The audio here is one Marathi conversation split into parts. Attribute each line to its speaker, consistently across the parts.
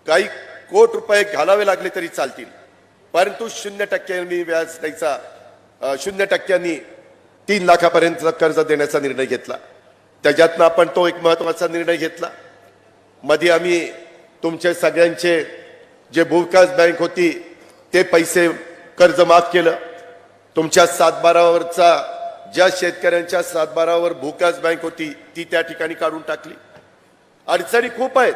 Speaker 1: काही कोटी रुपये घालावे लागले तरी चालतील, परंतु 0% व्याज द्यायचा, 0% 3 लाखापर्यंत कर्ज देण्याचा निर्णय घेतला. त्याच्यातनं आपण तो एक महत्वाचा निर्णय घेतला. मध्ये आम्ही तुमचे सगळ्यांचे जे भूविकास बँक होती ते पैसे कर्ज माफ केलं. तुमच्या 7/12वरचा ज्या शेतकऱ्यांच्या 7/12वर भूविकास बँक होती ती त्या ठिकाणी काढून टाकली. अडचणी खूप आहेत.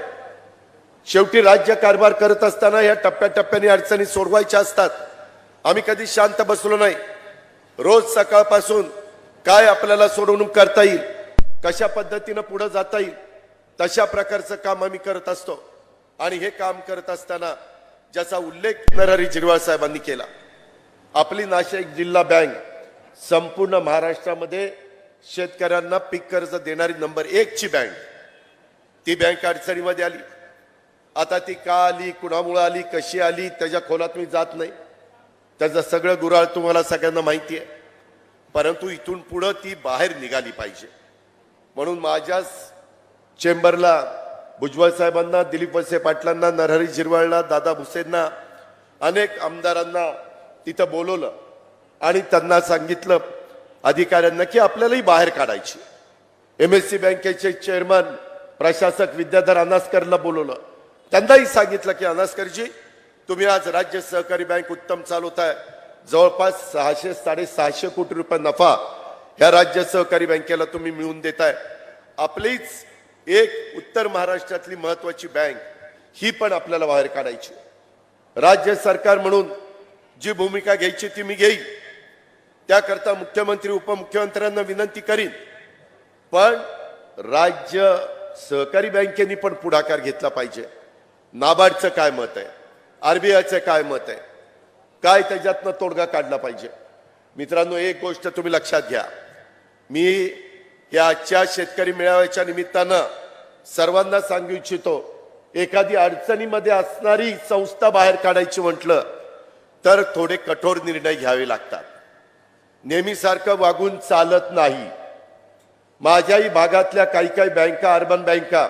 Speaker 1: शेवटी राज्य कारभार करत असताना या टप्प्याटप्प्याने अडचणी सोडवायच्या असतात. आम्ही कधी शांत बसलो नाही. रोज सकाळपासून काय आपल्याला सोडवणूक करता येईल, कशा पद्धतीनं पुढे जाता येईल, तशा प्रकारचं काम आम्ही करत असतो. आणि हे काम करत असताना ज्याचा उल्लेख नरहरी झिरवाळ साहेबांनी केला, आपली नाशिक जिल्हा बँक संपूर्ण महाराष्ट्रामध्ये शेतकऱ्यांना पीक कर्ज देणारी नंबर 1 ची बँक. ती बँक अडचणीमध्ये आली. आता ती का आली, कुणामुळे आली, कशी आली, त्याच्या खोलात मी जात नाही. त्याचं सगळं गुराळ तुम्हाला सगळ्यांना माहिती आहे. परंतु इथून पुढे ती बाहेर निघाली पाहिजे. म्हणून माझ्याच चेंबरला भुजबळ साहेबांना, दिलीप वळसे पाटलांना, नरहरी झिरवाळला, दादा भुसेंना, अनेक आमदारांना तिथं बोलवलं आणि त्यांना सांगितलं अधिकाऱ्यांना की आपल्यालाही बाहेर काढायची. MSC बँकेचे चेअरमन प्रशासक विद्याधर अनास्करला बोलवलं. त्यांनाही सांगितलं की अनास्करजी, तुम्ही आज राज्य सहकारी बँक उत्तम चालवताय. जवळपास 600-650 कोटी रुपये नफा ह्या राज्य सहकारी बँकेला तुम्ही मिळवून देताय. आपलीच एक उत्तर महाराष्ट्रातली महत्वाची बँक ही पण आपल्याला बाहेर काढायची. राज्य सरकार म्हणून जी भूमिका घ्यायची ती मी घेईन. त्याकरता मुख्यमंत्री उपमुख्यमंत्र्यांना विनंती करीन. पण राज्य सहकारी बँकेनी पण पुढाकार घेतला पाहिजे. नाबार्डचं काय मत आहे, RBIचं काय मत आहे, काय त्याच्यातनं तोडगा काढला पाहिजे. मित्रांनो, एक गोष्ट तुम्ही लक्षात घ्या. मी या आजच्या शेतकरी मेळाव्याच्या निमित्तानं सर्वांना सांगू इच्छितो, एखादी अडचणीमध्ये असणारी संस्था बाहेर काढायची म्हटलं तर थोडे कठोर निर्णय घ्यावे लागतात. नेहमीसारखं वागून चालत नाही. माझ्याही भागातल्या काही बँका, अर्बन बँका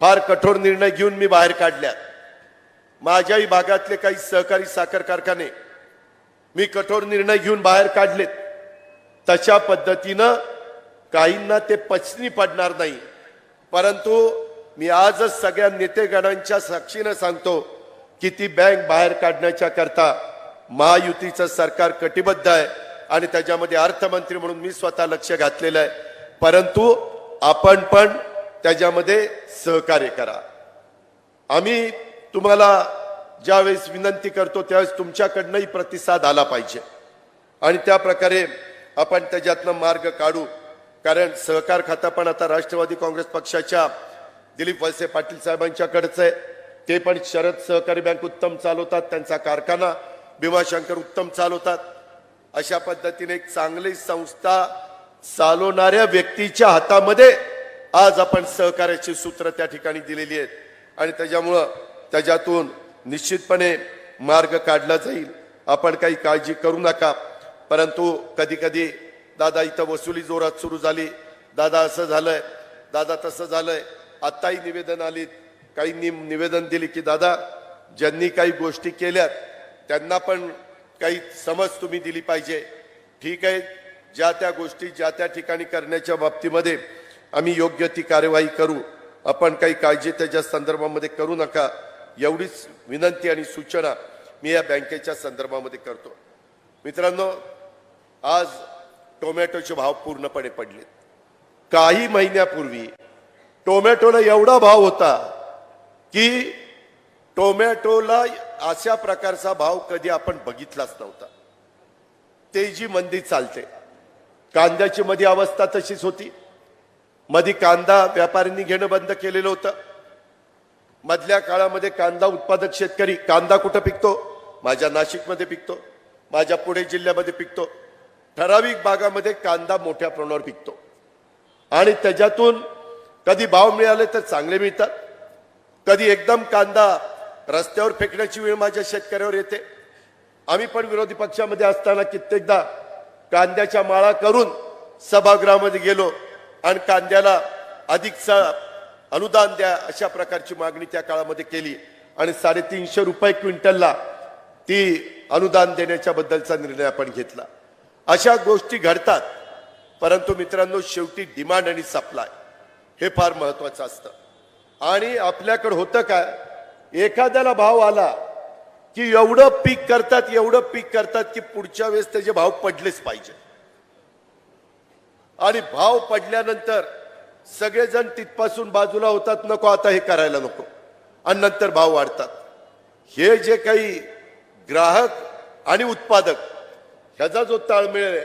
Speaker 1: फार कठोर निर्णय घेऊन मी बाहेर काढल्या. माझ्याही भागातले काही सहकारी साखर कारखाने मी कठोर निर्णय घेऊन बाहेर काढलेत. तशा पद्धतीनं काहींना ते पचनी पडणार नाही. परंतु मी आजच सगळ्या नेतेगणांच्या साक्षीनं सांगतो की ती बँक बाहेर काढण्याच्या करता महायुतीचं सरकार कटिबद्ध आहे आणि त्याच्यामध्ये अर्थमंत्री म्हणून मी स्वतः लक्ष घातलेलं आहे. परंतु आपण पण त्याच्यामध्ये सहकार्य करा. आम्ही तुम्हाला ज्यावेळेस विनंती करतो त्यावेळेस तुमच्याकडनंही प्रतिसाद आला पाहिजे आणि त्या प्रकारे आपण त्याच्यातनं मार्ग काढू. कारण सहकार खातं पण आता राष्ट्रवादी काँग्रेस पक्षाच्या दिलीप वळसे पाटील साहेबांच्याकडेच आहे. ते पण शरद सहकारी बँक उत्तम चालवतात. त्यांचा कारखाना भीमाशंकर उत्तम चालवतात. अशा पद्धतीने एक चांगली संस्था चालवणाऱ्या व्यक्तीच्या हातामध्ये आज आपण सहकार्याची सूत्र त्या ठिकाणी दिलेली आहेत आणि त्याच्यामुळं त्याच्यातून निश्चितपणे मार्ग काढला जाईल. आपण काही काळजी करू नका. परंतु कधी कधी दादा इथं वसुली जोरात सुरू झाली, दादा असं झालंय, दादा तसं झालंय. आत्ताही निवेदन आली, काही निवेदन दिली की दादा ज्यांनी काही गोष्टी केल्यात त्यांना पण काही समज तुम्ही दिली पाहिजे. ठीक आहे, ज्या त्या गोष्टी ज्या त्या ठिकाणी करण्याच्या बाबतीमध्ये आम्ही योग्य ती कार्यवाही करू. आपण काही काळजी त्याच्या संदर्भामध्ये करू नका. एवढीच विनंती आणि सूचना मी या बँकेच्या संदर्भामध्ये करतो. मित्रांनो, आज टोमॅटोचे भाव पूर्णपणे पडलेत. काही महिन्यापूर्वी टोमॅटोला एवढा भाव होता की टोमॅटोला अशा प्रकारचा भाव कधी आपण बघितलाच नव्हता. तेजी मंदी चालते. कांद्याची मध्ये अवस्था तशीच होती. मध्ये कांदा व्यापाऱ्यांनी घेणं बंद केलेलं होतं. मधल्या काळामध्ये कांदा उत्पादक शेतकरी, कांदा कुठं पिकतो? माझ्या नाशिकमध्ये पिकतो, माझ्या पुणे जिल्ह्यामध्ये पिकतो. ठराविक भागामध्ये कांदा मोठ्या प्रमाणावर पिकतो आणि त्याच्यातून कधी भाव मिळाले तर चांगले मिळतात, कधी एकदम कांदा रस्त्यावर फेकण्याची वेळ माझ्या शेतकऱ्यावर येते. आम्ही पण विरोधी पक्षामध्ये असताना कित्येकदा कांद्याच्या माळा करून सभागृहामध्ये गेलो आणि कांद्याला अधिकचा अनुदान द्या अशा प्रकारची मागणी त्या काळामध्ये केली. आणि 350 रुपये क्विंटलला ती अनुदान देण्याच्या बद्दलचा निर्णय आपण घेतला. अशा गोष्टी घडतात, परंतु मित्रांनो शेवटी डिमांड आणि सप्लाय हे फार महत्वाचं असतं. आणि आपल्याकडे होतं काय, एखाद्याला भाव आला की एवढं पीक करतात की पुढच्या वेळेस त्याचे भाव पडलेच पाहिजे. आणि भाव पडल्यानंतर सगळेजण तिथपासून बाजूला होतात, नको आता हे करायला नको, आणि नंतर भाव वाढतात. हे जे काही ग्राहक आणि उत्पादक ह्याचा जो ताळमेळ आहे,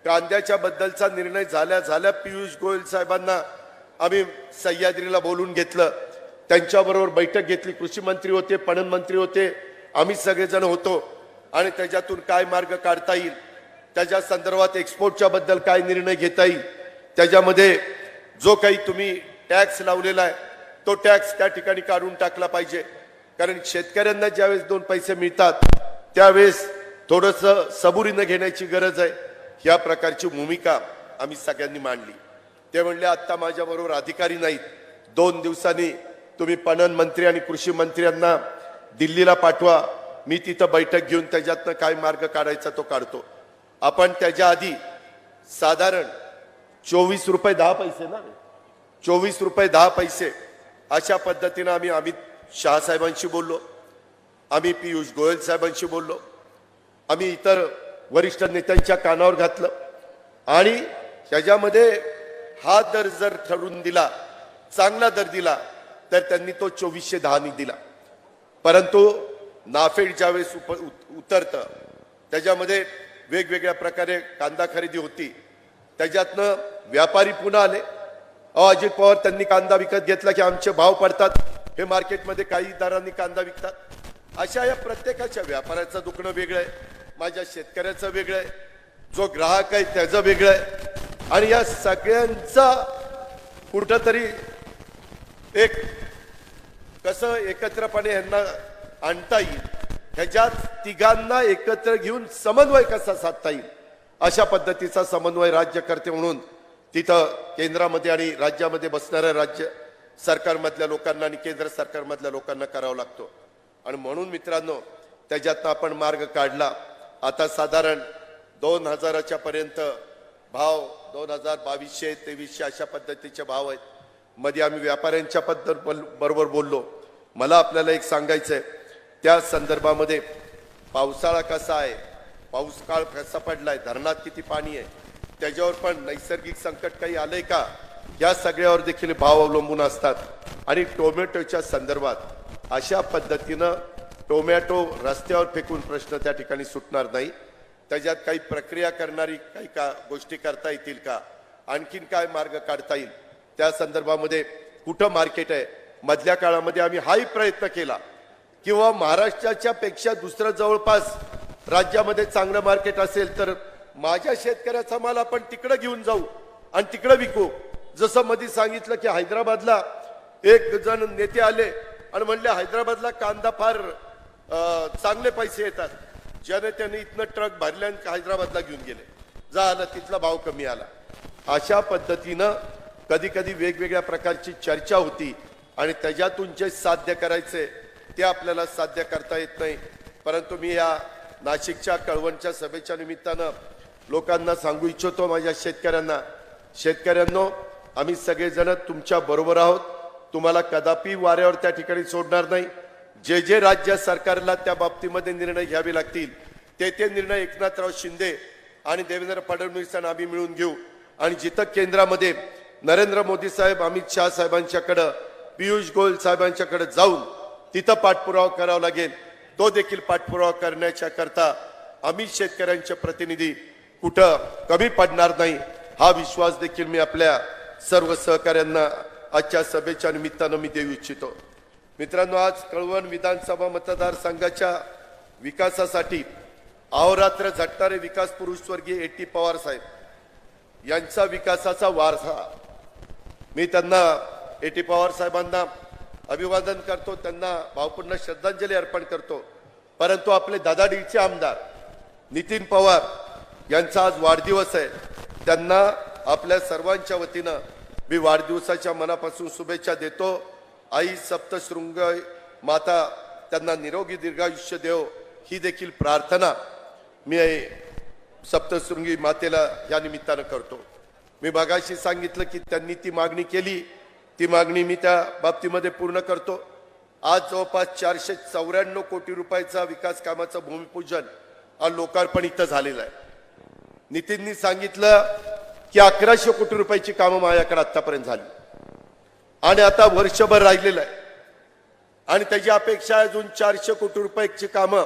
Speaker 1: कांद्याच्या बद्दलचा निर्णय झाल्या पियुष गोयल साहेबांना आम्ही सह्याद्रीला बोलून घेतलं, त्यांच्याबरोबर बैठक घेतली. कृषी मंत्री होते, पणन मंत्री होते, आम्ही सगळेजण होतो. आणि त्याच्यातून काय मार्ग काढता येईल, त्याच्या संदर्भात एक्सपोर्टच्या बद्दल काय निर्णय घेता येईल, त्याच्यामध्ये जो काही तुम्ही टॅक्स लावलेला आहे तो टॅक्स त्या ठिकाणी काढून टाकला पाहिजे. कारण शेतकऱ्यांना ज्यावेळेस 2 पैसे मिळतात त्यावेळेस थोडंसं सबुरीनं घेण्याची गरज आहे. ह्या प्रकारची भूमिका आम्ही सगळ्यांनी मांडली. ते म्हणले आत्ता माझ्याबरोबर अधिकारी नाहीत, 2 दिवसांनी तुम्ही पणन मंत्री आणि कृषी मंत्र्यांना दिल्लीला पाठवा, मी तिथं बैठक घेऊन त्याच्यातनं काय मार्ग काढायचा तो काढतो. आपण त्याच्या आधी साधारण 24 रुपये 10 पैसे ना, 24 रुपये 10 पैसे अशा पद्धतीनं आम्ही अमित शाह साहेबांशी बोललो, आम्ही पियुष गोयल साहेबांशी बोललो, आम्ही इतर वरिष्ठ नेत्यांच्या कानावर घातलं. आणि त्याच्यामध्ये हा दर जर ठरवून दिला, चांगला दर दिला, तर त्यांनी तो 2410 दिला. परंतु नाफेड ज्यावेळेस उतरतं त्याच्यामध्ये वेगवेगळ्या प्रकारे कांदा खरेदी होती, त्याच्यातनं व्यापारी पुन्हा आले, अजित पवार त्यांनी कांदा विकत घेतला की आमचे भाव पडतात, हे मार्केटमध्ये काही दरांनी कांदा विकतात. अशा या प्रत्येकाच्या व्यापाऱ्याचं दुखणं वेगळं आहे, माझ्या शेतकऱ्याचं वेगळं आहे, जो ग्राहक आहे त्याचं वेगळं आहे. आणि या सगळ्यांचा कुठंतरी एक कसं एकत्रपणे यांना आणता येईल, ह्याच्यात तिघांना एकत्र घेऊन समन्वय कसा साधता येईल, अशा पद्धतीचा समन्वय राज्यकर्ते म्हणून तिथं केंद्रामध्ये आणि राज्यामध्ये बसणाऱ्या राज्य सरकारमधल्या लोकांना आणि केंद्र सरकारमधल्या लोकांना करावा लागतो. आणि म्हणून मित्रांनो त्याच्यातनं आपण मार्ग काढला. आता साधारण 2000च्या पर्यंत भाव, 2200 2300 अशा पद्धतीचे भाव आहेत. मध्ये आम्ही व्यापाऱ्यांच्या बरोबर बोललो. मला आपल्याला एक सांगायचंय, त्या संदर्भामध्ये पावसाळा कसा आहे, पाऊस काळ कसा पडलाय, धरणात किती पाणी आहे, त्याच्यावर पण नैसर्गिक संकट काही आलंय का, या सगळ्यावर देखील भाव अवलंबून असतात. आणि टोमॅटोच्या संदर्भात अशा पद्धतीनं टोमॅटो रस्त्यावर फेकून प्रश्न त्या ठिकाणी सुटणार नाही. त्याच्यात काही प्रक्रिया करणारी काही गोष्टी करता येतील का, आणखीन काय मार्ग काढता येईल, त्या संदर्भामध्ये कुठं मार्केट आहे. मधल्या काळामध्ये आम्ही हाही प्रयत्न केला किंवा महाराष्ट्राच्या पेक्षा दुसरं जवळपास राज्यामध्ये चांगलं मार्केट असेल तर माझ्या शेतकऱ्याचा माल आपण तिकडे घेऊन जाऊ आणि तिकडे विकू. जसं मध्ये सांगितलं की हैदराबादला एक जण नेते आले आणि म्हणले हैदराबादला कांदा फार चांगले पैसे येतात, ज्याने त्यांनी इथनं ट्रक भरल्या आणि हैदराबादला घेऊन गेले, झालं तिथला भाव कमी आला. अशा पद्धतीनं कधी कधी वेगवेगळ्या प्रकारची चर्चा होती आणि त्याच्यातून जे साध्य करायचे ते आपल्याला साध्य करता येत नाही. परंतु मी या नाशिकच्या कळवणच्या सभेच्या निमित्तानं लोकांना सांगू इच्छितो, माझ्या शेतकऱ्यांनो आम्ही सगळेजण तुमच्या बरोबर आहोत, तुम्हाला कदापि वाऱ्यावर त्या ठिकाणी सोडणार नाही. जे जे राज्य सरकारला त्या बाबतीमध्ये निर्णय घ्यावे लागतील ते निर्णय एकनाथराव शिंदे आणि देवेंद्र फडणवीसांना आम्ही मिळून घेऊ. आणि जिथं केंद्रामध्ये नरेंद्र मोदी साहेब, अमित शाह साहेबांच्याकडं, पियुष गोयल साहेबांच्याकडे जाऊन तिथं पाठपुरावा करावा लागेल, तो देखील पाठपुरावा करण्याच्या करता आम्ही शेतकऱ्यांचे प्रतिनिधी कुठं कमी पडणार नाही, हा विश्वास देखील मी आपल्या सर्व सहकाऱ्यांना आजच्या सभेच्या निमित्तानं मी देऊ इच्छितो. मित्रांनो, आज कळवण विधानसभा मतदारसंघाच्या विकासासाठी अहोरात्र झटणारे विकास पुरुष स्वर्गीय A.T. पवार साहेब यांचा विकासाचा वारसा, मी त्यांना A.T. पवार साहेबांना अभिवादन करतो, त्यांना भावपूर्ण श्रद्धांजली अर्पण करतो. परंतु आपले दादाडीचे आमदार नितीन पवार यांचा आज वाढदिवस आहे, त्यांना आपल्या सर्वांच्या वतीनं मी वाढदिवसाच्या मनापासून शुभेच्छा देतो. आई सप्तशृंग माता त्यांना निरोगी दीर्घायुष्य देव ही देखील प्रार्थना मी सप्तशृंगी मातेला या निमित्तानं करतो. मी मागाशी सांगितलं की त्यांनी ती मागणी केली, ती मागणी मी त्या बाबतीमध्ये पूर्ण करतो. आज जवळपास 494 कोटी रुपयाचा विकास कामाचं भूमिपूजन आणि लोकार्पण इथं झालेलं आहे. नितीननी सांगितलं की 1100 कोटी रुपयाची कामं माझ्याकडे आतापर्यंत झाली आणि आता वर्षभर राहिलेलं आहे आणि त्याची अपेक्षा अजून 400 कोटी रुपयाची कामं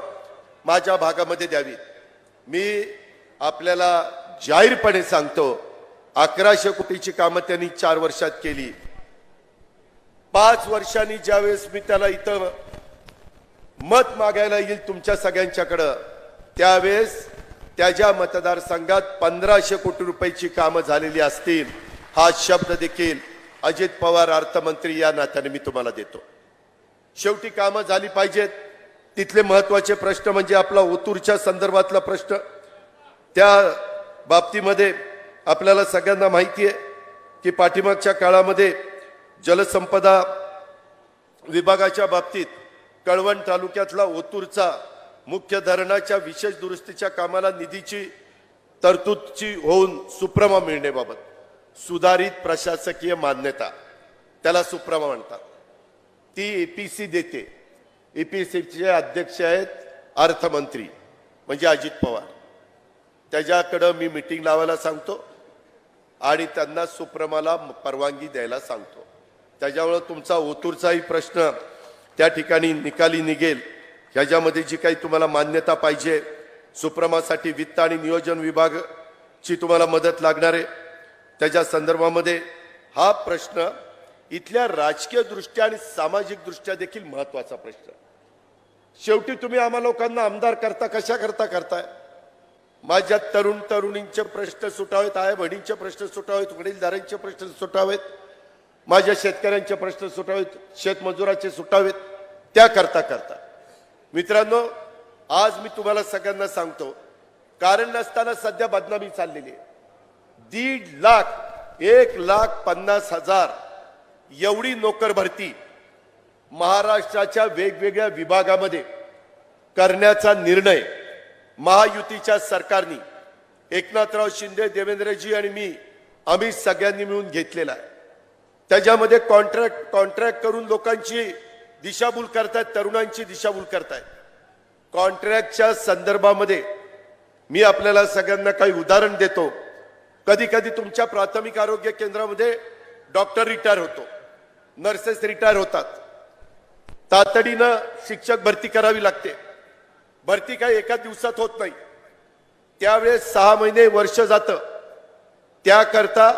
Speaker 1: माझ्या भागामध्ये द्यावी. मी आपल्याला जाहीरपणे सांगतो 1100 कोटीची कामं त्यांनी 4 वर्षात केली. 5 वर्षांनी ज्यावेळेस मी त्याला इथं मत मागायला येईल तुमच्या सगळ्यांच्याकडं, त्यावेळेस त्याच्या मतदारसंघात 1500 कोटी रुपयाची कामं झालेली असतील हा शब्द देखील अजित पवार अर्थमंत्री या नात्याने मी तुम्हाला देतो. शेवटी कामं झाली पाहिजेत. तिथले महत्वाचे प्रश्न म्हणजे आपला ओतूरच्या संदर्भातला प्रश्न. त्या बाबतीमध्ये आपल्याला सगळ्यांना माहिती आहे की पाठीमागच्या काळामध्ये जलसंपदा विभागाच्या बाबतीत कळवण तालुक्यातला ओतूरचा मुख्य धरणाच्या विशेष दुरुस्तीच्या कामाला निधीची तरतूदची होऊन सुप्रमा मिळण्याबाबत सुधारित प्रशासकीय मान्यता, त्याला सुप्रमा म्हणतात, ती एपीसी देते. एपीसीचे अध्यक्ष आहेत अर्थमंत्री म्हणजे अजित पवार. त्याच्याकडं मी मीटिंग लावायला सांगतो आणि त्यांना सुप्रमाला परवानगी द्यायला सांगतो. त्याच्यामुळे तुमचा ओतूरचाही प्रश्न त्या ठिकाणी निकाली निघेल. ह्याच्यामध्ये जी काही तुम्हाला मान्यता पाहिजे, सुप्रमासाठी वित्त आणि नियोजन विभागाची तुम्हाला मदत लागणार आहे, त्याच्या संदर्भामध्ये हा प्रश्न इथल्या राजकीय दृष्ट्या आणि सामाजिक दृष्ट्या देखील महत्वाचा प्रश्न. शेवटी तुम्ही आम्हा लोकांना आमदार करता कशा करता करताय? माझ्या तरुणींचे प्रश्न सुटावेत, आई बहिणींचे प्रश्न सुटावेत, वडीलधाऱ्यांचे प्रश्न सुटावेत, माझ्या शेतकऱ्यांचे प्रश्न सुटावेत, शेतमजुराचे सुटावेत, त्या करता करता मित्रांनो आज मी तुम्हाला सगळ्यांना सांगतो, कारण नसताना सध्या बदनामी चाललेली आहे. 1.5 लाख 1,50,000 एवढी नोकर भरती महाराष्ट्राच्या वेगवेगळ्या विभागामध्ये करण्याचा निर्णय महायुतीच्या सरकारने एकनाथराव शिंदे, देवेंद्रजी आणि आम्ही सगळ्यांनी मिळून घेतलेला आहे. त्याच्यामध्ये कॉन्ट्रॅक्ट करून लोकांची दिशाभूल करतायत, तरुणांची दिशाभूल करतायत. कॉन्ट्रॅक्टच्या संदर्भामध्ये मी आपल्याला सगळ्यांना काही उदाहरण देतो. कधी कधी तुमच्या प्राथमिक आरोग्य केंद्रामध्ये डॉक्टर रिटायर होतो, नर्सेस रिटायर होतात, तातडीनं शिक्षक भरती करावी लागते. भरती काही एका दिवसात होत नाही, त्यावेळेस 6 महिने वर्ष जातं. त्याकरता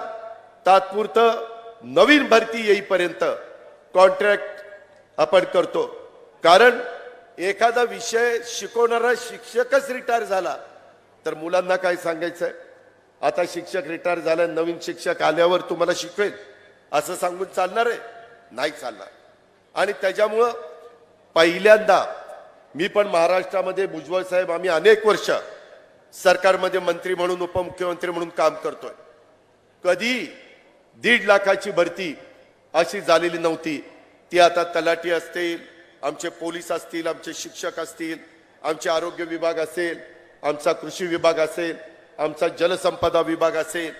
Speaker 1: तात्पुरतं नवीन भरती येईपर्यंत कॉन्ट्रॅक्ट आपण करतो. कारण एखादा विषय शिकवणारा शिक्षकच रिटायर झाला तर मुलांना काय सांगायचंय? आता शिक्षक रिटायर झाला, नवीन शिक्षक आल्यावर तुम्हाला शिकवेल असं सांगून चालणार आहे? नाही चालणार. आणि त्याच्यामुळं पहिल्यांदा मी पण महाराष्ट्रामध्ये भुजबळ साहेब आम्ही अनेक वर्ष सरकारमध्ये मंत्री म्हणून, उपमुख्यमंत्री म्हणून काम करतोय. कधी 1.5 लाखाची भरती अशी झालेली नव्हती. ती आता तलाठी असतील, आमचे पोलीस असतील, आमचे शिक्षक असतील, आमचे आरोग्य विभाग असेल, आमचा कृषी विभाग असेल, आमचा जलसंपदा विभाग असेल,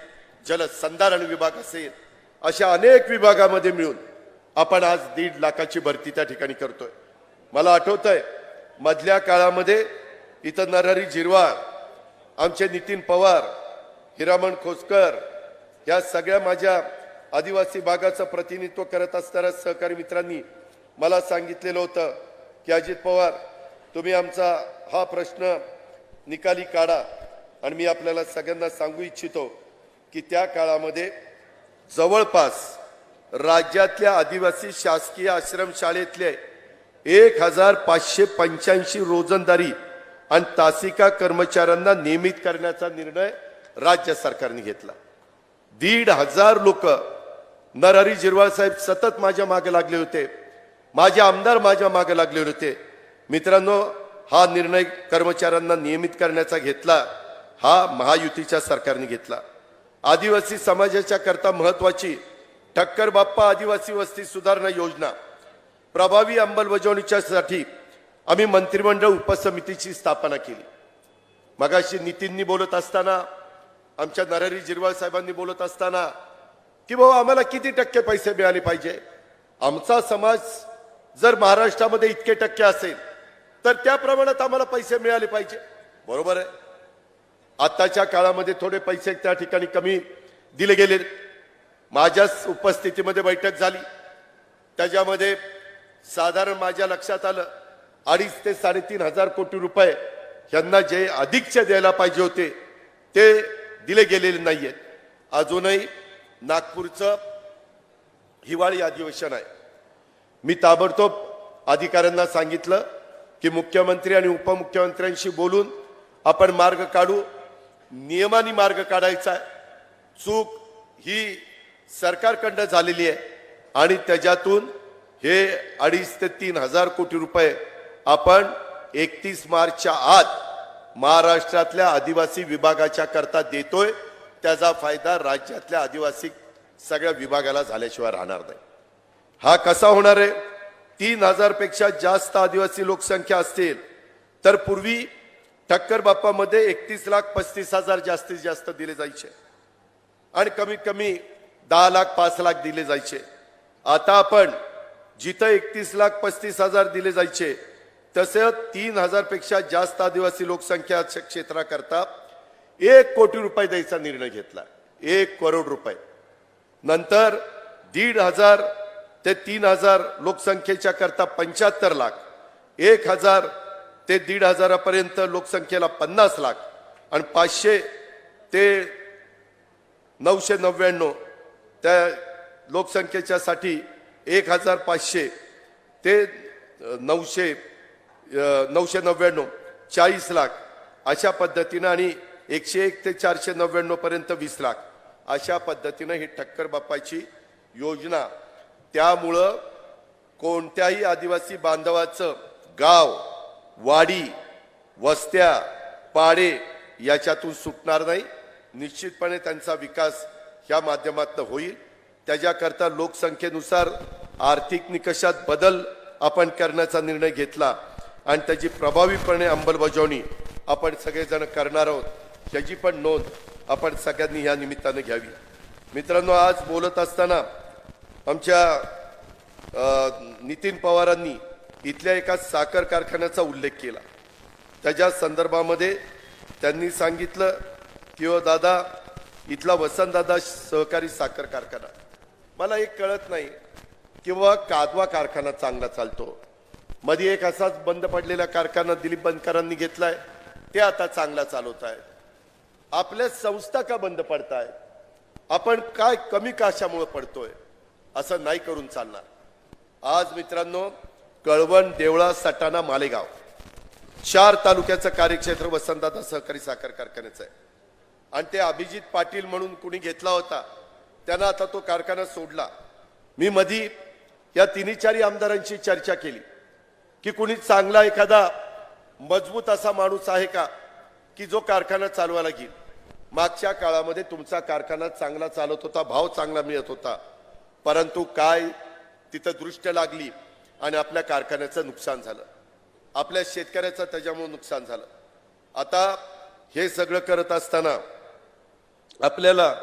Speaker 1: जलसंधारण विभाग असेल, अशा अनेक विभागामध्ये मिळून आपण आज 1.5 लाखाची भरती त्या ठिकाणी करतोय. मला आठवतंय मधल्या काळामध्ये इथं नरहरी झिरवाळ, आमचे नितीन पवार, हिरामण खोसकर या सगळ्या माझ्या आदिवासी भागाचं प्रतिनिधित्व करत असणाऱ्या सहकारी मित्रांनी मला सांगितलेलं होतं की अजित पवार तुम्ही आमचा हा प्रश्न निकाली काढा. आणि मी आपल्याला सगळ्यांना सांगू इच्छितो की त्या काळामध्ये जवळपास राज्यातल्या आदिवासी शासकीय आश्रमशाळेतले 1585 रोजंदारी आणि तासिका कर्मचाऱ्यांना नियमित करण्याचा निर्णय राज्य सरकारने घेतला. 1,500 लोक नरहरी झिरवाळ साहेब सतत माझ्या मागे लागले होते, माझे आमदार माझ्या मागे लागले होते. मित्रांनो हा निर्णय कर्मचाऱ्यांना नियमित करण्याचा घेतला हा महायुतीच्या सरकारने घेतला. आदिवासी समाजाच्या करता महत्वाची ठक्कर बाप्पा आदिवासी वस्ती सुधारणा योजना प्रभावी अंमलबजावणीच्यासाठी आम्ही मंत्रिमंडळ उपसमितीची स्थापना केली। मगाशी नितीननी बोलत असताना, आमच्या नरहरी झिरवाळ साहेबांनी बोलत असताना की बाबा आम्हाला किती टक्के पैसे मिळाले पाहिजे, आमचा समाज जर महाराष्ट्रामध्ये इतके टक्के असेल तर त्या प्रमाणात आम्हाला पैसे मिळाले पाहिजे। बरोबर आहे, आताच्या काळामध्ये थोडे पैसे त्या ठिकाणी कमी दिले गेले। माझ्याच उपस्थितीमध्ये बैठक झाली, त्याच्यामध्ये साधारण माझ्या लक्षात आलं 2.5 ते 3.5 हजार कोटी रुपये यांना जे अधिकचे द्यायला पाहिजे होते ते दिले गेलेले नाहीयेत। अजूनही नागपूरचं हिवाळी अधिवेशन आहे। मी ताबडतोब अधिकाऱ्यांना सांगितलं की मुख्यमंत्री आणि उपमुख्यमंत्र्यांशी बोलून आपण मार्ग काढू, नियमाने मार्ग काढायचा आहे। चूक ही सरकारकडनं झालेली आहे आणि त्याच्यातून हे 2.5 ते 3 हजार कोटी रुपये आपण 31 मार्चच्या आत महाराष्ट्रातल्या आदिवासी विभागाच्या करता देतोय। त्याचा फायदा राज्यातल्या आदिवासी सगळ्या विभागाला झाल्याशिवाय राहणार नाही। हा कसा होणार आहे? 3,000 पेक्षा जास्त आदिवासी लोकसंख्या असतील तर पूर्वी ठक्कर बाप्पामध्ये 31,35,000 जास्तीत जास्त दिले जायचे आणि कमीत कमी 10 लाख 5 लाख दिले जायचे। आता आपण जिथं 31,35,000 दिले जायचे तसे 3,000 पेक्षा जास्त आदिवासी लोकसंख्या क्षेत्राकरता 1 कोटी रुपये द्यायचा निर्णय घेतला। 1 करोड रुपये। नंतर 1,500 ते 3,000 लोकसंख्येच्या करता 75 लाख, 1,000 ते 1,500 पर्यंत लोकसंख्येला 50 लाख आणि 500 ते 999 त्या लोकसंख्येच्या साठी 1,500 ते 999 40 लाख अशा पद्धतीने आणि 101 ते 499 पर्यंत 20 लाख अशा पद्धतीने ही ठक्कर बाप्पाची योजना। त्यामुळं कोणत्याही आदिवासी बांधवाचं गाव, वाडी, वस्त्या, पाडे याच्यातून सुटणार नाही। निश्चितपणे त्यांचा विकास या माध्यमातून होईल। त्याच्याकरता लोकसंख्येनुसार आर्थिक निकषात बदल आपण करण्याचा निर्णय घेतला आणि त्याची प्रभावीपणे अंमलबजावणी आपण सगळेजण करणार आहोत। त्याची पण नोंद आपण सगळ्यांनी या निमित्ताने घ्यावी। मित्रांनो, आज बोलत असताना आमच्या नितीन पवारांनी इथल्या एका साखर कारखान्याचा उल्लेख केला। त्याच्या संदर्भामध्ये त्यांनी सांगितलं की ओ दादा, इथला वसंतदादा सहकारी साखर कारखाना, मला एक कळत नाही किंवा कादवा कारखाना चांगला चालतो, मध्ये एक असाच बंद पडलेला कारखाना दिलीप बनकरांनी घेतलाय, ते आता चांगला चालवत आहे। आपल्या संस्था का बंद पडताय? आपण काय कमी कशामुळे पडतोय? असं नाही करून चालणार। आज मित्रांनो, कळवण, देवळा, सटाणा, मालेगाव 4 तालुक्याचं कार्यक्षेत्र वसंतदादा सहकारी साखर कारखान्याचं आहे आणि ते अभिजित पाटील म्हणून कुणी घेतला होता, त्यांना आता तो कारखाना सोडला। मी मधी या 3-4 आमदारांची चर्चा केली की कुणी चांगला एखादा मजबूत असा माणूस आहे का की जो कारखाना चालवायला घेईल। मागच्या काळामध्ये तुमचा कारखाना चांगला चालत होता, भाव चांगला मिळत होता, परंतु काय तिथं दृष्ट लागली आणि आपल्या कारखान्याचं नुकसान झालं, आपल्या शेतकऱ्याचं त्याच्यामुळे नुकसान झालं। आता हे सगळं करत असताना आपल्याला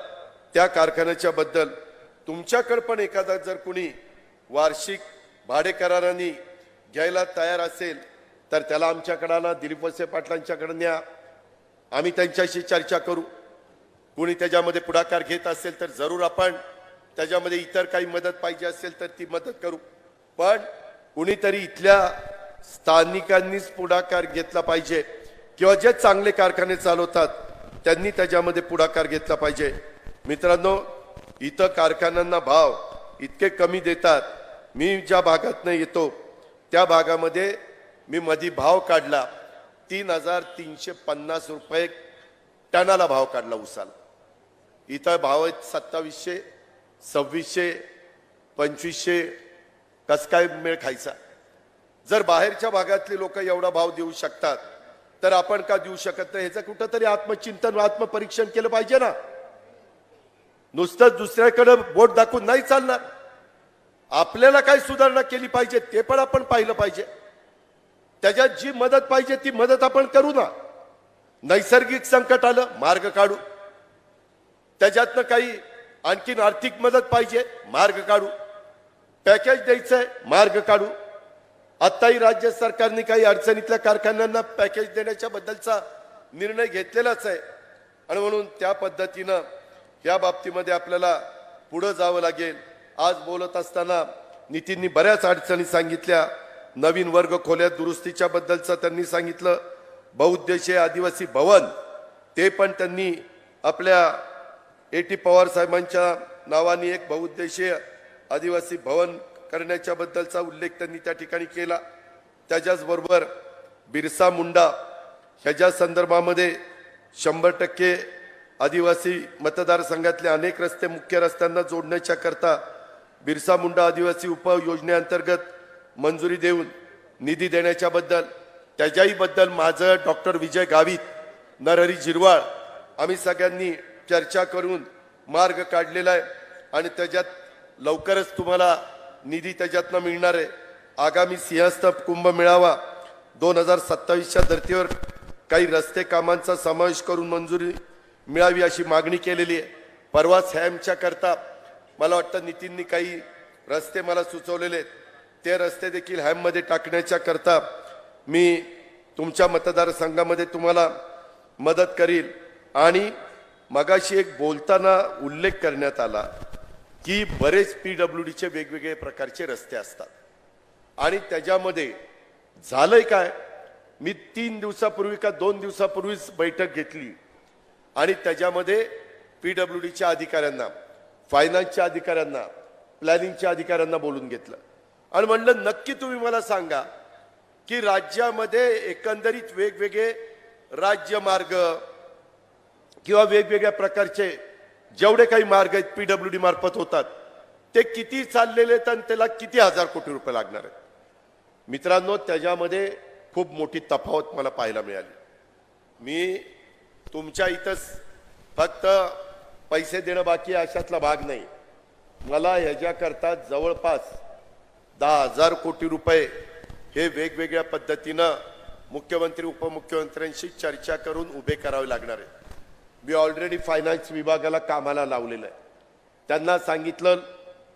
Speaker 1: त्या कारखान्याच्या बद्दल तुमच्याकडे पण एखादा जर कुणी वार्षिक भाडे कराराने घ्यायला तयार असेल तर त्याला आमच्याकडे आणा, दिलीप वळसे पाटलांच्याकडे न्या, आम्ही त्यांच्याशी चर्चा करू। कुणी त्याच्यामध्ये पुढाकार घेत असेल तर जरूर आपण त्याच्यामध्ये इतर काही मदत पाहिजे असेल तर ती मदत करू, पण कुणीतरी इथल्या स्थानिकांनीच पुढाकार घेतला पाहिजे किंवा जे चांगले कारखाने चालवतात त्यांनी त्याच्यामध्ये पुढाकार घेतला पाहिजे। मित्रांनो, इथं कारखान्यांना भाव इतके कमी देतात। मी ज्या भागातनं येतो त्या भागामध्ये मी मधी भाव काढला, 3,350 रुपये टनाला भाव काढला उसाला। इथं भाव आहेत 2,700, 2,600, 2,500। कस काय मेळ खायचा? जर बाहेरच्या भागातले लोक एवढा भाव देऊ शकतात तर आपण का देऊ शकत नाही? ह्याचं कुठंतरी आत्मचिंतन, आत्मपरीक्षण केलं पाहिजे ना। नुसतं दुसऱ्याकडे बोट दाखवून नाही चालणार। आपल्याला काय सुधारणा केली पाहिजे ते पण आपण पाहिलं पाहिजे। त्याच्यात जी मदत पाहिजे ती मदत आपण करू ना. नैसर्गिक संकट आलं मार्ग काढू, त्याच्यातनं काही आणखीन आर्थिक मदत पाहिजे मार्ग काढू, पॅकेज द्यायचंय मार्ग काढू. आताही राज्य सरकारने काही अडचणीतल्या कारखान्यांना पॅकेज देण्याच्या बद्दलचा निर्णय घेतलेलाच आहे आणि म्हणून त्या पद्धतीनं या बाबतीमध्ये आपल्याला पुढे जावं लागेल. आज बोलत असताना नितीननी बऱ्याच अडचणी सांगितल्या. नवीन वर्ग खोल्या दुरुस्तीच्या बद्दलचं त्यांनी सांगितलं. बहुउद्देशीय आदिवासी भवन ते पण त्यांनी आपल्या A.T. पवार साहेबांच्या नावाने एक बहुउद्देशीय आदिवासी भवन करण्याच्या बद्दलचा उल्लेख त्यांनी त्या ठिकाणी केला. त्याच्याचबरोबर बिरसा मुंडा ह्याच्या संदर्भामध्ये 100% आदिवासी मतदारसंघातले अनेक रस्ते मुख्य रस्त्यांना जोडण्याच्या करता बिरसा मुंडा आदिवासी उपयोजनेअंतर्गत मंजुरी देऊन निधी देण्याच्या बद्दल त्याच्याही बद्दल माझं डॉक्टर विजय गावित, नरहरी जिरवाळ आम्ही सगळ्यांनी चर्चा करून मार्ग काढलेला आहे आणि त्याच्यात लवकरच तुम्हाला निधी त्याच्यातनं मिळणार आहे. आगामी सिंहस्थ कुंभ मेळावा 2027च्या धर्तीवर काही रस्ते कामांचा समावेश करून मंजुरी मिळावी अशी मागणी केलेली आहे. परवाच हॅमच्या करता मला वाटतं नितीननी काही रस्ते मला सुचवलेले आहेत, ते रस्ते देखील हॅममध्ये टाकण्याच्या करता मी तुमच्या मतदारसंघामध्ये तुम्हाला मदत करील. आणि मगाशी एक बोलताना उल्लेख करण्यात आला की बरेच PWDचे वेगवेगळे प्रकारचे रस्ते असतात आणि त्याच्यामध्ये झालंय काय, मी 3 दिवसापूर्वी का 2 दिवसापूर्वीच बैठक घेतली आणि त्याच्यामध्ये PWDच्या अधिकाऱ्यांना, फायनान्सच्या अधिकाऱ्यांना, प्लॅनिंगच्या अधिकाऱ्यांना बोलून घेतलं आणि म्हणलं नक्की तुम्ही मला सांगा की राज्यामध्ये एकंदरीत वेगवेगळे राज्य मार्ग किंवा वेगवेगळ्या प्रकारचे जेवढे काही मार्ग आहेत PWD मार्फत होतात ते किती चाललेले आहेत आणि त्याला किती हजार कोटी रुपये लागणार आहेत. मित्रांनो, त्याच्यामध्ये खूप मोठी तफावत मला पाहायला मिळाली. मी तुमच्या इथंच फक्त पैसे देणं बाकी अशातला भाग नाही, मला ह्याच्याकरता जवळपास 10,000 कोटी रुपये हे वेगवेगळ्या पद्धतीनं मुख्यमंत्री उपमुख्यमंत्र्यांशी चर्चा करून उभे करावे लागणार आहे. मी ऑलरेडी फायनान्स विभागाला कामाला लावलेलं आहे. त्यांना सांगितलं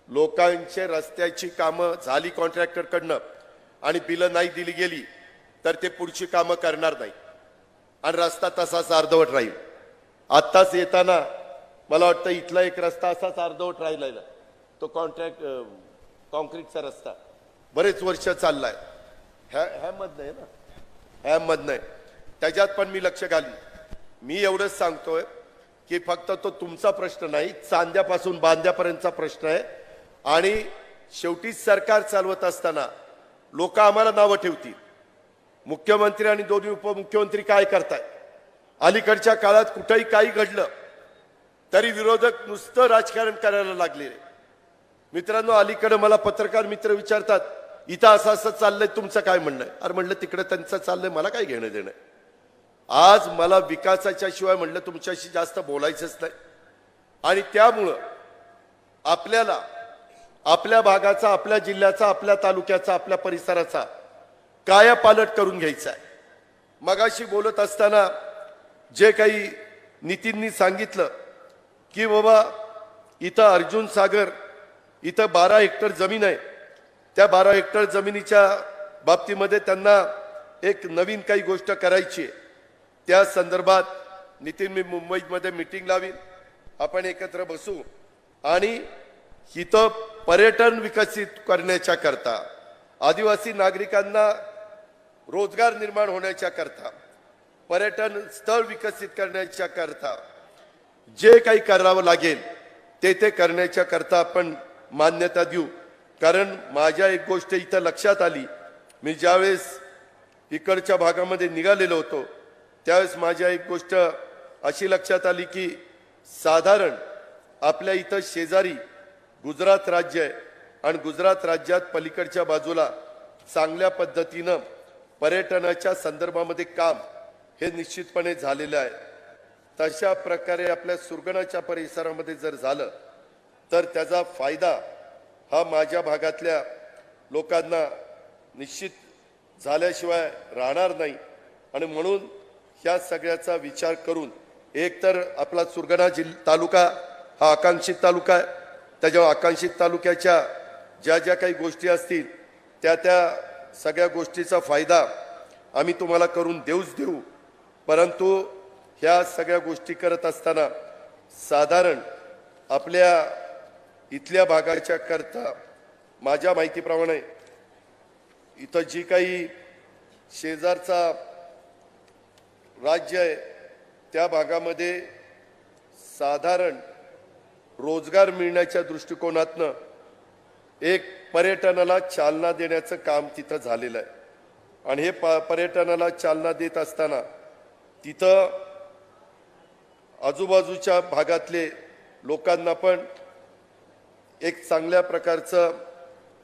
Speaker 1: लोकांचे रस्त्याची कामं झाली कॉन्ट्रॅक्टरकडनं आणि बिलं नाही दिली गेली तर ते पुढची कामं करणार नाही आणि रस्ता तसाच अर्धवट राहील. आत्ताच येताना मला वाटतं इथला एक रस्ता असाच अर्धवट राहिला, तो कॉन्क्रीटचा रस्ता बरेच वर्ष चाललाय. हॅममधनं आहे ना, हॅममधनं आहे. त्याच्यात पण मी लक्ष घालीन. मी एवढंच सांगतोय की फक्त तो तुमचा प्रश्न नाही, चांद्यापासून बांद्यापर्यंतचा प्रश्न आहे आणि शेवटी सरकार चालवत असताना लोक आम्हाला नावं ठेवतील. मुख्यमंत्री आणि दोन्ही उपमुख्यमंत्री काय करताय? अलीकडच्या काळात कुठेही काही घडलं तरी विरोधक नुसतं राजकारण करायला लागले. मित्रांनो, अलीकडे मला पत्रकार मित्र विचारतात इथं असं असं चाललंय, तुमचं काय म्हणणं आहे? अरे म्हणलं तिकडे त्यांचं चाललंय, मला काय घेणं देणं. आज मला विकासाच्या शिवाय म्हणलं तुमच्याशी जास्त बोलायचंच नाही आणि त्यामुळं आपल्याला आपल्या भागाचा, आपल्या जिल्ह्याचा, आपल्या तालुक्याचा, आपल्या परिसराचा कायापालट करून घ्यायचा आहे. मगाशी बोलत असताना जे काही नितीननी सांगितलं की बाबा इथं अर्जुन सागर इथं 12 हेक्टर जमीन आहे, त्या 12 हेक्टर जमिनीच्या बाबतीमध्ये त्यांना एक नवीन काही गोष्ट करायची आहे. त्या संदर्भात नितीन मी मुंबईमध्ये मीटिंग लावीन, आपण एकत्र बसू आणि इथं पर्यटन विकसित करण्याच्या करता, आदिवासी नागरिकांना रोजगार निर्माण होण्याच्या करता, पर्यटन स्थळ विकसित करण्याच्या करता जे काही करावं लागेल ते करण्याच्या करता आपण मान्यता देऊ. कारण माझ्या एक गोष्ट इथं लक्षात आली, मी ज्यावेळेस इकडच्या भागामध्ये निघालेलो होतो त्यावेळेस माझ्या एक गोष्ट अशी लक्षात आली की साधारण आपल्या इथं शेजारी गुजरात राज्य आहे आणि गुजरात राज्यात पलीकडच्या बाजूला चांगल्या पद्धतीनं पर्यटनाच्या संदर्भामध्ये काम हे निश्चितपणे झालेलं आहे. तशा प्रकारे आपल्या सुरगणाच्या परिसरामध्ये जर झालं तर त्याचा फायदा हा माझ्या भागातल्या लोकांना निश्चित झाल्याशिवाय राहणार नाही आणि म्हणून ह्या सगळ्याचा विचार करून एक तर आपला सुरगाणा तालुका हा आकांक्षित तालुका आहे. त्याच्या आकांक्षित तालुक्याच्या ज्या ज्या काही गोष्टी असतील त्या सगळ्या गोष्टीचा फायदा आम्ही तुम्हाला करून देऊ. परंतु ह्या सगळ्या गोष्टी करत असताना साधारण आपल्या इथल्या भागाच्या करता माझ्या माहितीप्रमाणे इथं जी काही शेजारचा राज्य आहे त्या भागामध्ये साधारण रोजगार मिळण्याच्या दृष्टिकोनातनं एक पर्यटनाला चालना देण्याचं काम तिथं झालेलं आहे आणि हे पर्यटनाला चालना देत असताना तिथं आजूबाजूच्या भागातले लोकांना पण एक चांगल्या प्रकारचं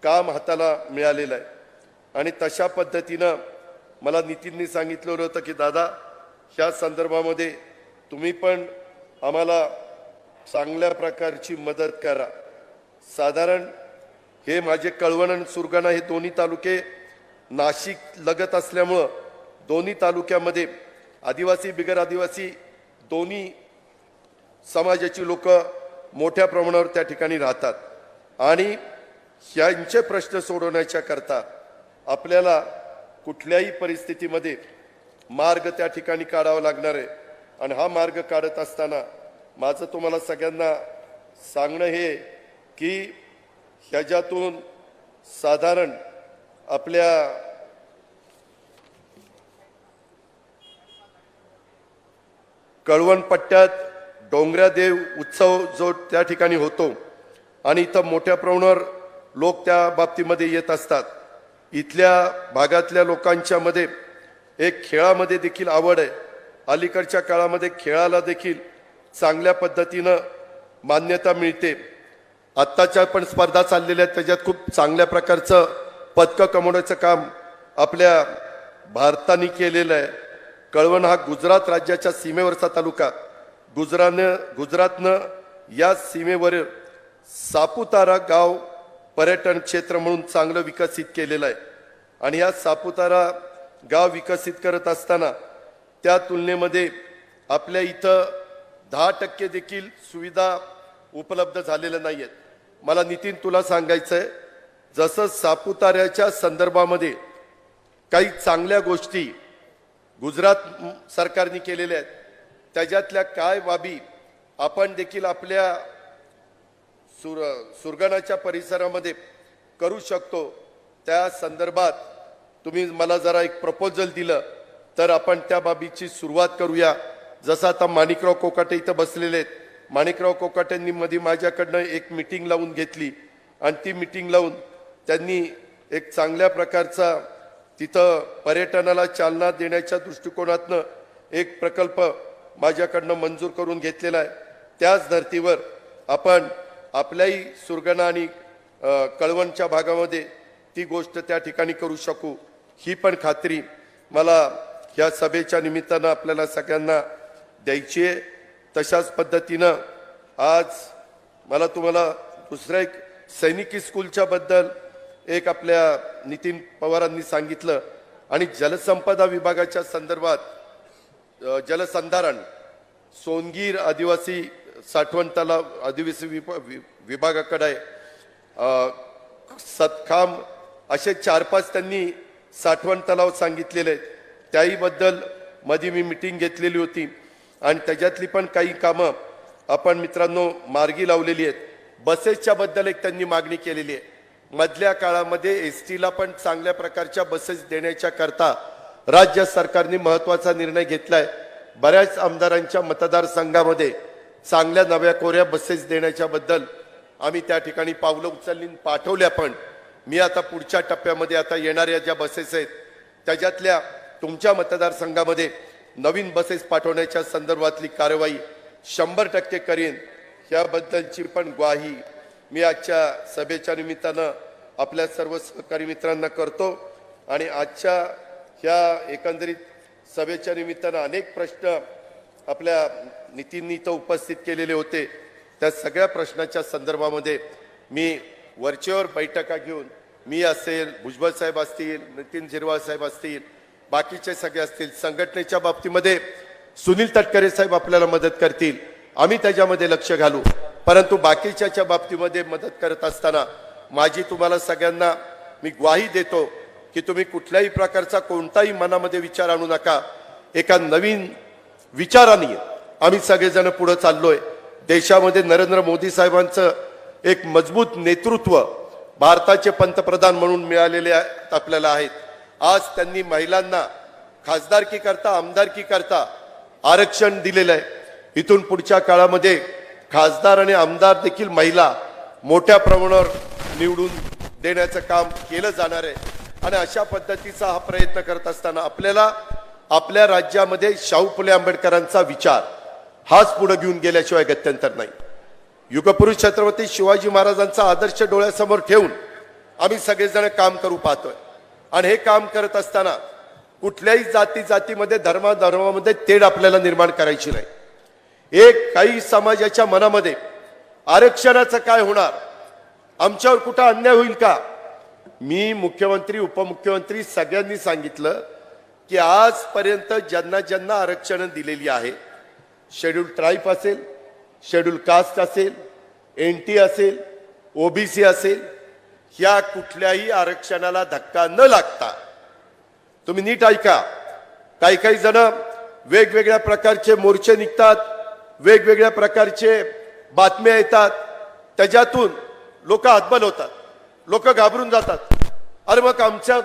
Speaker 1: काम हाताला मिळालेलं आहे आणि तशा पद्धतीनं मला नितीननी सांगितलं होतं की दादा ह्या संदर्भामध्ये तुम्ही पण आम्हाला चांगल्या प्रकारची मदत करा. साधारण हे माझे कळवण आणि सुरगाणा हे दोन्ही तालुके नाशिक लगत असल्यामुळं दोन्ही तालुक्यामध्ये आदिवासी बिगर आदिवासी दोन्ही समाजाची लोक मोठ्या प्रमाणावर त्या ठिकाणी राहतात आणि यांचे प्रश्न सोडवण्याच्या करता आपल्याला कुठल्याही परिस्थितीमध्ये मार्ग त्या ठिकाणी काढावा लागणार आहे आणि हा मार्ग काढत असताना माझं तुम्हाला सगळ्यांना सांगणं हे की ह्याच्यातून साधारण आपल्या कळवण पट्ट्यात डोंगरादेव उत्सव जो त्या ठिकाणी होतो आणि इथं मोठ्या प्रमाणावर लोक त्या बाबतीमध्ये येत असतात. इथल्या भागातल्या लोकांच्या मध्ये एक खेळामध्ये देखील आवड आहे. अलीकडच्या काळामध्ये खेळाला देखील चांगल्या पद्धतीनं मान्यता मिळते. आत्ताच्या पण स्पर्धा चाललेल्या आहेत त्याच्यात खूप चांगल्या प्रकारचं पदकं कमवण्याचं काम आपल्या भारताने केलेलं आहे. कळवण हा गुजरात राज्याच्या सीमेवरचा तालुका गुजरातनं या सीमेवर सापुतारा गाव पर्यटन क्षेत्र म्हणून चांगलं विकसित केलेलं आहे आणि या सापुतारा गाव विकसित करत असताना त्या तुलनेमध्ये आपल्या इथं 10% देखील सुविधा उपलब्ध झालेल्या नाहीयेत. मला नितीन तुला सांगायचं आहे जसं सापुताऱ्याच्या संदर्भामध्ये काही चांगल्या गोष्टी गुजरात सरकारने केलेल्या आहेत त्याच्यातल्या काय बाबी आपण देखील आपल्या सुरगाणाच्या परिसरामध्ये करू शकतो त्या संदर्भात तुम्ही मला जरा एक प्रपोजल दिलं तर आपण त्या बाबीची सुरुवात करूया. जसं आता माणिकराव कोकाटे इथं बसलेले आहेत. माणिकराव कोकाटेंनी मध्ये माझ्याकडनं एक मीटिंग लावून घेतली आणि ती मीटिंग लावून त्यांनी एक चांगल्या प्रकारचा तिथं पर्यटनाला चालना देण्याच्या दृष्टिकोनातनं एक प्रकल्प माझ्याकडनं मंजूर करून घेतलेला आहे. त्याच धर्तीवर आपण आपल्याही सुरगाणा आणि कळवणच्या भागामध्ये ती गोष्ट त्या ठिकाणी करू शकू ही पण खात्री मला ह्या सभेच्या निमित्तानं आपल्याला सगळ्यांना द्यायची आहे. तशाच पद्धतीनं आज मला तुम्हाला दुसऱ्या एक सैनिकी स्कूलच्या बद्दल एक आपल्या नितीन पवारांनी सांगितलं आणि जलसंपदा विभागाच्या संदर्भात जलसंधारण सोनगीर आदिवासी साठवण तलाव आदिवासी विभागाकडे आहे. सतखाम असे 4-5 त्यांनी साठवण तलाव सांगितलेले आहेत. त्याही बद्दल मध्ये मी मीटिंग घेतलेली होती आणि त्याच्यातली पण काही कामं आपण मित्रांनो मार्गी लावलेली आहेत. बसेसच्या बद्दल एक त्यांनी मागणी केलेली आहे. मधल्या काळामध्ये एसटीला पण चांगल्या प्रकारच्या बसेस देण्याच्या करता राज्य सरकारने महत्त्वाचा निर्णय घेतलाय. बऱ्याच आमदारांच्या मतदारसंघामध्ये चांगल्या नव्या कोऱ्या बसेस देण्याच्या बद्दल आम्ही त्या ठिकाणी पावलं उचलली पाठवल्या. पण मी आता पुढच्या टप्प्यामध्ये आता येणाऱ्या ज्या बसेस आहेत त्याच्यातल्या तुमच्या मतदारसंघामध्ये नवीन बसेस पाठवण्याच्या संदर्भातली कार्यवाही 100% करीन याबद्दलची पण ग्वाही मी आजच्या सभेच्या निमित्तानं आपल्या सर्व सहकारी मित्रांना करतो. आणि आजच्या ह्या एकंदरीत सभेच्या निमित्तानं अनेक प्रश्न आपल्या नितीननी इथं उपस्थित केलेले होते. त्या सगळ्या प्रश्नाच्या संदर्भामध्ये मी वरचेवर बैठका घेऊन मी असेल, भुजबळ साहेब असतील, नितीन झिरवाळ साहेब असतील, बाकीचे सगळे असतील, संघटनेच्या बाबतीमध्ये सुनील तटकरे साहेब आपल्याला मदत करतील, आम्ही त्याच्यामध्ये लक्ष घालू. परंतु बाकीच्या बाबतीमध्ये मदत करत असताना माझी तुम्हाला सगळ्यांना मी ग्वाही देतो की तुम्ही कुठल्याही प्रकारचा कोणताही मनामध्ये विचार आणू नका. एका नवीन विचाराने आम्ही सगळेजण पुढे चाललोय. देशामध्ये नरेंद्र मोदी साहेबांचं एक मजबूत नेतृत्व भारताचे पंतप्रधान म्हणून मिळालेले आपल्याला आहेत. आज त्यांनी महिलांना खासदारकी करता, आमदारकी करता आरक्षण दिलेलं आहे. इथून पुढच्या काळामध्ये खासदार आणि आमदार देखील महिला मोठ्या प्रमाणावर निवडून देण्याचं काम केलं जाणार आहे. आणि अशा पद्धतीचा हा प्रयत्न करत असताना आपल्याला आपल्या राज्यामध्ये शाहू फुले आंबेडकरांचा विचार हाच पुढे घेऊन गेल्याशिवाय गत्यंतर नाही. युगपुरुष छत्रपती शिवाजी महाराजांचा आदर्श डोळ्यासमोर ठेवून आम्ही सगळेजण काम करू पाहतोय. आणि हे काम करत असताना कुठल्याही जातीमध्ये धर्मामध्ये तेढ आपल्याला निर्माण करायची नाही. एक काही समाजाच्या मनामध्ये आरक्षणाचं काय होणार, आमच्यावर कुठं अन्याय होईल का, मी मुख्यमंत्री उपमुख्यमंत्री सगळ्यांनी सांगितलं की आजपर्यंत ज्यांना ज्यांना आरक्षण दिलेली आहे, शेड्यूल ट्राईब असेल, शेड्यूल कास्ट असेल, NT असेल, OBC असेल, ह्या कुठल्याही आरक्षणाला धक्का न लागता, तुम्ही नीट ऐका, काही जण वेगवेगळ्या प्रकारचे मोर्चे निघतात, वेगवेगळ्या प्रकारचे बातम्या येतात, त्याच्यातून लोक हतबल होतात, लोक घाबरून जातात. अरे मग आमच्या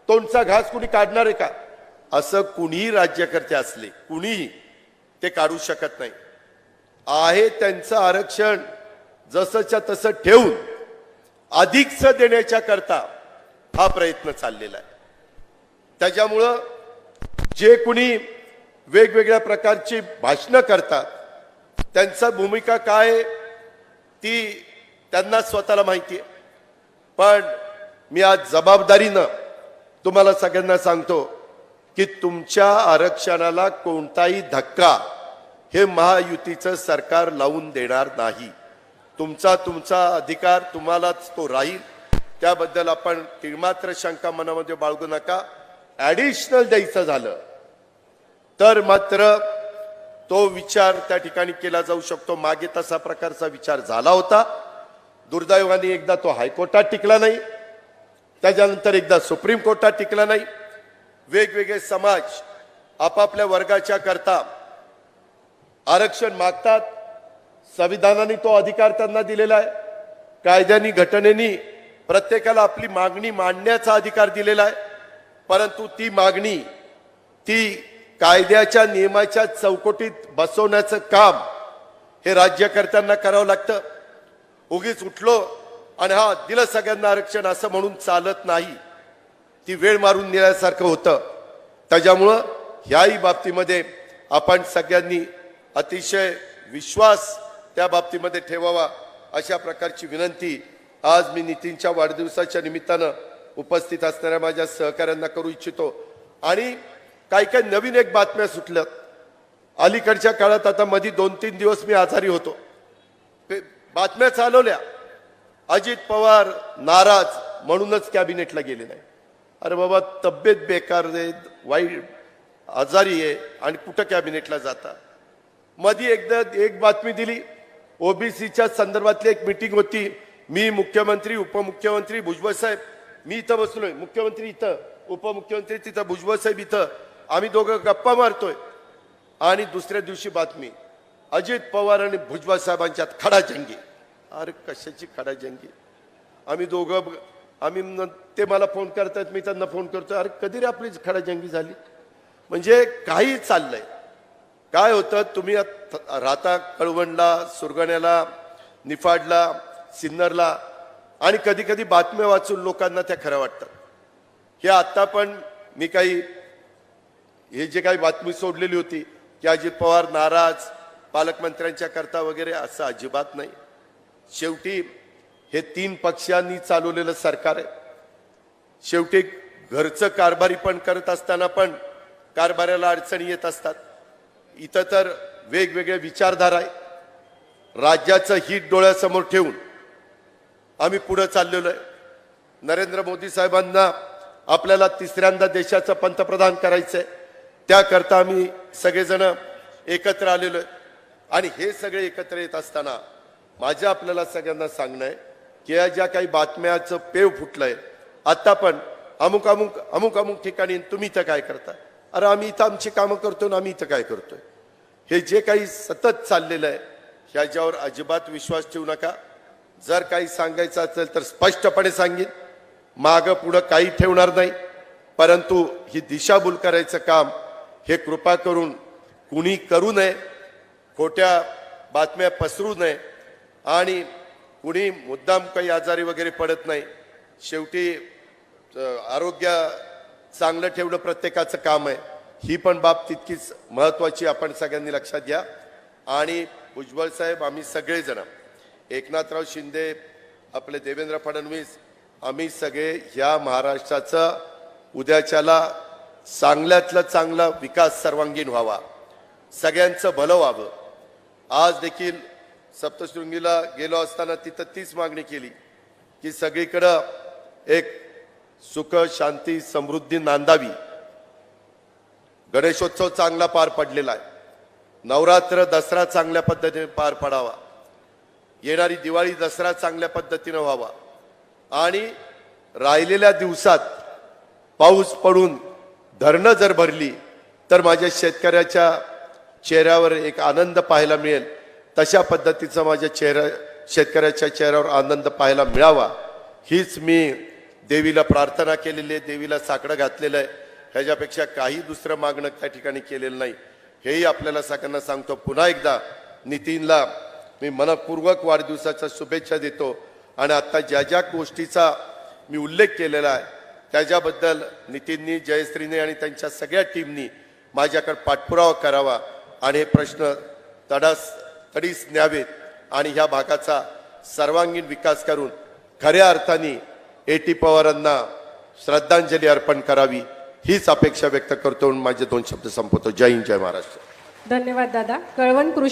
Speaker 1: तोंडचा घास कुणी काढणार आहे का? असं कुणीही राज्यकर्ते असले, कुणीही ते काढू शकत नाही. आहे त्यांचं आरक्षण जसंच्या तसं ठेवून अधिकच देण्याच्या करता हा प्रयत्न चाललेला आहे. त्याच्यामुळं जे कुणी वेगवेगळ्या प्रकारची भाषणं करतात, त्यांचा भूमिका काय ती त्यांना स्वतःला माहिती आहे. पण मी आज जबाबदारीनं तुम्हाला सगळ्यांना सांगतो की तुमच्या आरक्षणाला कोणताही धक्का हे महायुतीचं सरकार लावून देणार नाही. तुमचा अधिकार तुम्हालाच तो राहील. त्याबद्दल आपण तिळमात्र शंका मनामध्ये बाळगू नका. ऍडिशनल द्यायचं झालं तर मात्र तो विचार त्या ठिकाणी केला जाऊ शकतो. मागे तसा प्रकारचा विचार झाला होता. दुर्दैवाने एकदा तो हायकोर्टात टिकला नाही, त्याच्यानंतर एकदा सुप्रीम कोर्टात टिकला नाही. वेगवेगळे समाज आपापल्या वर्गाच्या करता आरक्षण मागतात. संविधानाने तो अधिकार त्यांना दिलेला आहे. कायद्यानी, घटनेनी प्रत्येकाला आपली मागणी मांडण्याचा अधिकार दिलेला आहे. परंतु ती मागणी ती कायद्याच्या नियमाच्या चौकटीत बसवण्याचं काम हे राज्यकर्त्यांना करावं लागतं. उगीच उठलो आणि हा दिलं सगळ्यांना आरक्षण असं म्हणून चालत नाही. ती वेळ मारून नेल्यासारखं होतं. त्याच्यामुळं ह्याही बाबतीमध्ये आपण सगळ्यांनी अतिशय विश्वास त्या बाबतीमध्ये ठेवावा अशा प्रकारची विनंती आज मी नितीनच्या वाढदिवसाच्या निमित्तानं उपस्थित असणाऱ्या माझ्या सहकाऱ्यांना करू इच्छितो. आणि काही नवीन एक बातम्या सुटल्यात अलीकडच्या काळात. आता मध्ये 2-3 दिवस मी आजारी होतो, बातम्या चालवल्या अजित पवार नाराज म्हणूनच कॅबिनेटला गेले नाही. अरे बाबा, तब्येत बेकार आहे, वाईट आजारी आहे आणि कुठं कॅबिनेटला जाता. मध्ये एकदा एक बातमी दिली, OBCच्या संदर्भातली एक मीटिंग होती. मी, मुख्यमंत्री, उपमुख्यमंत्री, भुजबळ साहेब, मी इथं बसलोय, मुख्यमंत्री इथं, उपमुख्यमंत्री तिथं, भुजबळ साहेब इथं, आम्ही दोघं गप्पा मारतोय. आणि दुसऱ्या दिवशी बातमी, अजित पवार आणि भुजबळ साहेबांच्यात खडाजंगी. अरे कशाची खडाजंगी? आम्ही दोघं ते मला फोन करतात, मी त्यांना फोन करतोय. अरे कधी रे आपली खडाजंगी झाली? म्हणजे काही चाललंय. काय होतं, तुम्ही राहता कळवणला, सुरगाण्याला, निफाडला, सिन्नरला, आणि कधी कधी बातम्या वाचून लोकांना त्या खऱ्या वाटतात. हे आता पण मी हे जे काही बातमी सोडलेली होती की अजित पवार नाराज पालकमंत्र्यांच्या करता वगैरे, असं अजिबात नाही. शेवटी हे 3 पक्षांनी चालवलेलं सरकार आहे. शेवटी घरचं कारभारी पण करत असताना पण कारभाराला अडचणी येत असतात. इथं तर वेगवेगळे विचारधारा आहे. राज्याचं हित डोळ्यासमोर ठेवून आम्ही पुढे चाललेलो आहे. नरेंद्र मोदी साहेबांना आपल्याला तिसऱ्यांदा देशाचं पंतप्रधान करायचंय, त्याकरता आम्ही सगळेजण एकत्र आलेलो आहे. आणि हे सगळे एकत्र येत असताना माझं आपल्याला सगळ्यांना सांगणं आहे की या ज्या काही बातम्याचं पेव फुटलंय, आता पण अमुक अमुक अमुक अमुक ठिकाणी तुम्ही इथं काय करता, अरे आम्ही इथं आमची कामं करतो ना, आम्ही इथं काय करतोय, हे जे काही सतत चाललेलं आहे ह्याच्यावर अजिबात विश्वास ठेवू नका. जर काही सांगायचं असेल तर स्पष्टपणे सांगेन, मागं पुढं काही ठेवणार नाही. परंतु ही दिशाभूल करायचं काम हे कृपा करून कुणी करू नये, खोट्या बातम्या पसरू नये आणि कुणी मुद्दाम काही आजारी वगैरे पडत नाही. शेवटी आरोग्य चांगलं ठेवणं प्रत्येकाचं काम आहे, ही पण बाब तितकीच महत्त्वाची आपण सगळ्यांनी लक्षात घ्या. आणि भुजबळ साहेब, आम्ही सगळेजण, एकनाथराव शिंदे, आपले देवेंद्र फडणवीस, आम्ही सगळे ह्या महाराष्ट्राचं उद्याच्याला चांगल्यातला चांगला विकास सर्वांगीण व्हावा, सगळ्यांचं भलं व्हावं. आज देखील सप्तशृंगीला गेलो असताना तिथं तीच मागणी केली की सगळीकडं एक सुख शांती समृद्धी नांदावी. गणेशोत्सव चांगला पार पडलेला आहे, नवरात्र दसरा चांगल्या पद्धतीने पार पडावा, येणारी दिवाळी दसरा चांगल्या पद्धतीने व्हावा आणि राहिलेल्या दिवसात पाऊस पडून धरणं जर भरली तर माझ्या शेतकऱ्याच्या चेहऱ्यावर एक आनंद पाहायला मिळेल. तशा पद्धतीचा माझ्या शेतकऱ्याच्या चेहऱ्यावर आनंद पाहायला मिळावा, हीच मी देवीला प्रार्थना केलेली आहे, देवीला साकडं घातलेलं आहे. ह्याच्यापेक्षा काही दुसरं मागणं त्या ठिकाणी केलेलं नाही, हेही आपल्याला सगळ्यांना सांगतो. पुन्हा एकदा नितीनला मी मनपूर्वक वाढदिवसाच्या शुभेच्छा देतो. आणि आता ज्या ज्या गोष्टीचा मी उल्लेख केलेला आहे त्याच्याबद्दल नितीननी, जयश्रीने आणि त्यांच्या सगळ्या टीमनी माझ्याकडे पाठपुरावा करावा आणि हे प्रश्न तडीस न्यावेत आणि ह्या भागाचा सर्वांगीण विकास करून खऱ्या अर्थाने A.T. पवारांना श्रद्धांजली अर्पण करावी, हीच अपेक्षा व्यक्त करतो. माझे 2 शब्द संपवतो. जय हिंद, जय महाराष्ट्र.
Speaker 2: धन्यवाद दादा. कळवण कृषी